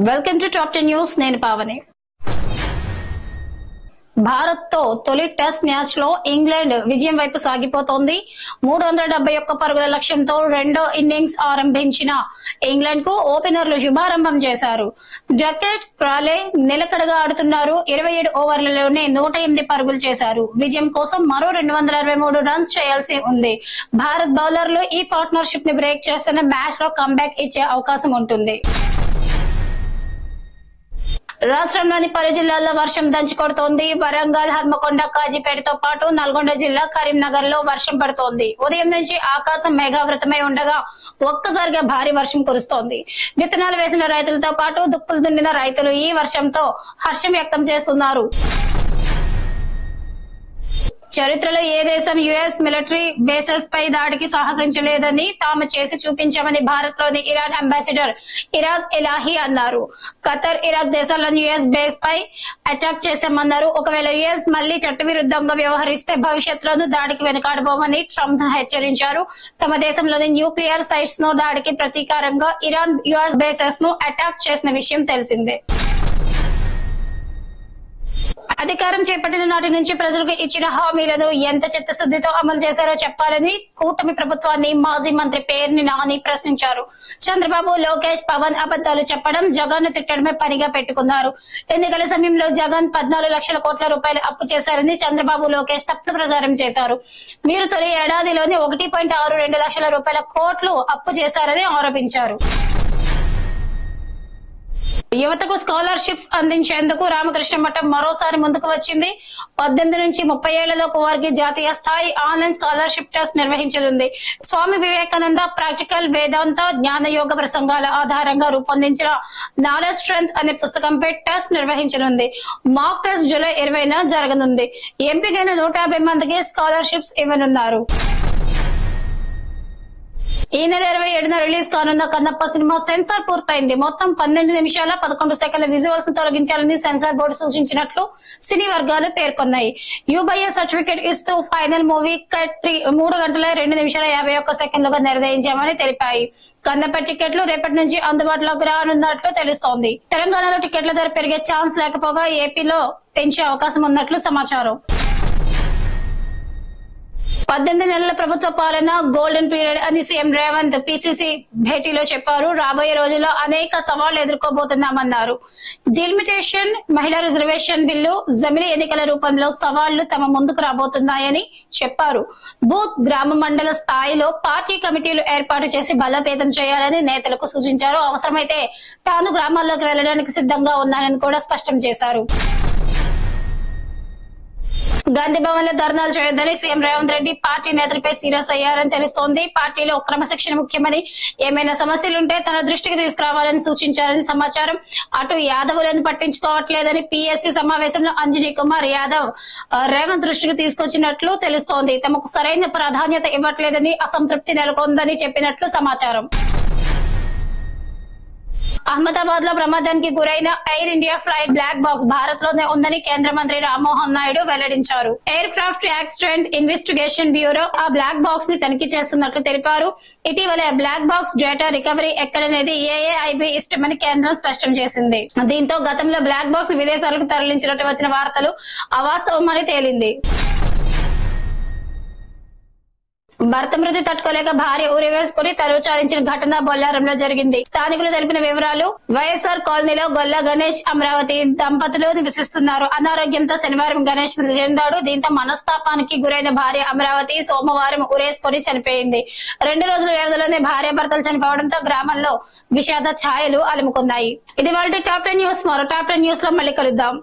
Welcome to top 10 news. నేను పావని. భారత్ తో తొలి టెస్ట్ మ్యాచ్ లో ఇంగ్లాండ్ విజయం వైపు సాగిపోతోంది. 371 పరుగుల లక్ష్యంతో రెండో ఇన్నింగ్స్ ఆరంభించిన ఇంగ్లాండ్ కు ఓపెనర్లు శుభారంభం చేశారు. డకెట్, క్రాలే నిలకడగా ఆడుతున్నారు. 27 ఓవర్లలోనే 108 పరుగులు చేశారు. విజయం కోసం మరో 223 రన్స్ చేయాల్సి ఉంది. భారత్ బౌలర్లు ఈ పార్ట్నర్షిప్ ని బ్రేక్ చేస్తున్న మ్యాచ్ లో కంబ్యాక్ ఇచ్చే అవకాశం ఉంటుంది. రాష్ట్రంలోని పలు జిల్లాల్లో వర్షం దంచుకొడుతోంది. వరంగల్, హన్మకొండ, కాజీపేటతో పాటు నల్గొండ జిల్లా, కరీంనగర్ లో వర్షం పడుతోంది. ఉదయం నుంచి ఆకాశం మేఘావృతమై ఉండగా ఒక్కసారిగా భారీ వర్షం కురుస్తోంది. విత్తనాలు వేసిన రైతులతో పాటు దుక్కులు దున్నిన రైతులు ఈ వర్షంతో హర్షం వ్యక్తం చేస్తున్నారు. చరిత్రలో ఏ దేశం యుఎస్ మిలిటరీ బేసెస్ పై దాడికి సాహసించలేదని తాము చేసి చూపించామని భారత్ లోని ఇరాన్ అంబాసిడర్ ఇరాజ్ ఎలాహీ అన్నారు. ఖతర్, ఇరాక్ దేశాల్లోని యుఎస్ బేస్ పై అటాక్ చేశామన్నారు. ఒకవేళ యుఎస్ మళ్లీ చట్టవిరుద్ధంగా వ్యవహరిస్తే భవిష్యత్తులోనూ దాడికి వెనుకాడబోమని ట్రంప్ హెచ్చరించారు. తమ దేశంలోని న్యూక్లియర్ సైట్స్ ను దాడికి ప్రతీకారంగా ఇరాన్ యుఎస్ బేసెస్ ను అటాక్ చేసిన విషయం తెలిసిందే. అధికారం చేపట్టిన నాటి నుంచి ప్రజలకు ఇచ్చిన హామీలను ఎంత చిత్తశుద్ధితో అమలు చేశారో చెప్పాలని కూటమి ప్రభుత్వాన్ని మాజీ మంత్రి పేర్ని నాని ప్రశ్నించారు. చంద్రబాబు, లోకేష్, పవన్ అబద్దాలు చెప్పడం, జగన్ ను తిట్టడమే పనిగా పెట్టుకున్నారు. ఎన్నికల సమయంలో జగన్ 14 లక్షల కోట్ల రూపాయలు అప్పు చేశారని చంద్రబాబు, లోకేష్ తప్పుడు ప్రచారం చేశారు. మీరు తొలి ఏడాదిలోనే 1.62 లక్షల రూపాయల కోట్లు అప్పు చేశారని ఆరోపించారు. యువతకు స్కాలర్షిప్స్ అందించేందుకు రామకృష్ణ మఠం మరోసారి ముందుకు వచ్చింది. 18 నుంచి 30 ఏళ్లలోపు వారికి జాతీయ స్థాయి online scholarship test నిర్వహించనుంది. Swami Vivekananda practical వేదాంత జ్ఞాన యోగ ప్రసంగాల ఆధారంగా రూపొందించిన నాలెడ్జ్ స్ట్రెంగ్త్ అనే పుస్తకంపై టెస్ట్ నిర్వహించనుంది. మాక్ టెస్ట్ జూలై 20న జరగనుంది. ఎంపికైన 150 మందికి స్కాలర్షిప్స్ ఇవ్వనున్నారు. ఈ నెల 27న రిలీజ్ కానున్న కన్నప్ప సినిమా సెన్సార్ పూర్తయింది. మొత్తం 12 నిమిషాల 11 సెకండ్ల విజువల్స్ ను తొలగించాలని సెన్సార్ బోర్డు సూచించినట్లు సినీ వర్గాలు పేర్కొన్నాయి. యూబీఏ సర్టిఫికేట్ ఇస్తూ ఫైనల్ మూవీ కట్ 3 గంటల 2 నిమిషాల 51 సెకండ్లుగా నిర్ణయించామని తెలిపాయి. కన్నప్ప టికెట్లు రేపటి నుంచి అందుబాటులోకి రానున్నట్లు తెలుస్తోంది. తెలంగాణలో టికెట్ల ధర పెరిగే ఛాన్స్ లేకపోగా ఏపీలో పెంచే అవకాశం ఉన్నట్లు సమాచారం. 18 నెలల ప్రభుత్వ పాలన గోల్డెన్ పీరియడ్ అని సీఎం రేవంత్ పీసీసీ భేటీలో చెప్పారు. రాబోయే రోజుల్లో అనేక సవాళ్లు ఎదుర్కోబోతున్నామన్నారు. డిలిమిటేషన్, మహిళా రిజర్వేషన్ బిల్లు, జమిలీ ఎన్నికల రూపంలో సవాళ్లు తమ ముందుకు రాబోతున్నాయని చెప్పారు. బూత్, గ్రామ, మండల స్థాయిలో పార్టీ కమిటీలు ఏర్పాటు చేసి బలోపేతం చేయాలని నేతలకు సూచించారు. అవసరమైతే తాను గ్రామాల్లోకి వెళ్లడానికి సిద్ధంగా ఉన్నానని కూడా స్పష్టం చేశారు. గాంధీ భవన్ లో ధర్నాలు చేయొద్దని సీఎం రేవంత్ రెడ్డి పార్టీ నేతలపై సీరియస్ అయ్యారని తెలుస్తోంది. పార్టీలో క్రమశిక్షణ ముఖ్యమని, ఏమైనా సమస్యలుంటే తన దృష్టికి తీసుకురావాలని సూచించారని సమాచారం. అటు యాదవులను పట్టించుకోవట్లేదని పీఎస్సీ సమావేశంలో అంజనీ కుమార్ యాదవ్ రేవంత్ దృష్టికి తీసుకొచ్చినట్లు తెలుస్తోంది. తమకు సరైన ప్రాధాన్యత ఇవ్వట్లేదని, అసంతృప్తి నెలకొందని చెప్పినట్లు సమాచారం. అహ్మదాబాద్ లో ప్రమాదానికి గురైన air India flight black box Bharat లోనే ఉందని కేంద్ర మంత్రి రామ్మోహన్ నాయుడు వెల్లడించారు. Aircraft accident investigation bureau ఆ బ్లాక్ బాక్స్ ని తనిఖీ చేస్తున్నట్లు తెలిపారు. ఇటీవల బ్లాక్ బాక్స్ డేటా రికవరీ ఎక్కడనేది ఏఐఐబి ఇష్టమని కేంద్రం స్పష్టం చేసింది. దీంతో గతంలో బ్లాక్ బాక్స్ ని విదేశాలకు తరలించినట్టు వచ్చిన వార్తలు అవాస్తవమని తేలింది. భర్త మృతి తట్టుకోలేక భార్య ఉరివేసుకుని తలచారించిన ఘటన బొల్లారంలో జరిగింది. స్థానికులు తెలిపిన వివరాలు, వైఎస్ఆర్ కాలనీలో గొల్ల గణేష్, అమరావతి దంపతులు నివసిస్తున్నారు. అనారోగ్యంతో శనివారం గణేష్ మృతి చెందాడు. దీంతో మనస్తాపానికి గురైన భార్య అమరావతి సోమవారం ఉరేసుకొని చనిపోయింది. 2 రోజుల వ్యవధిలోనే భార్య భర్తలు చనిపోవడంతో గ్రామంలో విషాద ఛాయలు అలుముకున్నాయి. ఇది వాళ్ళ టాప్ 10 న్యూస్. మరో టాప్ 10 న్యూస్ లో మళ్ళీ కలుద్దాం.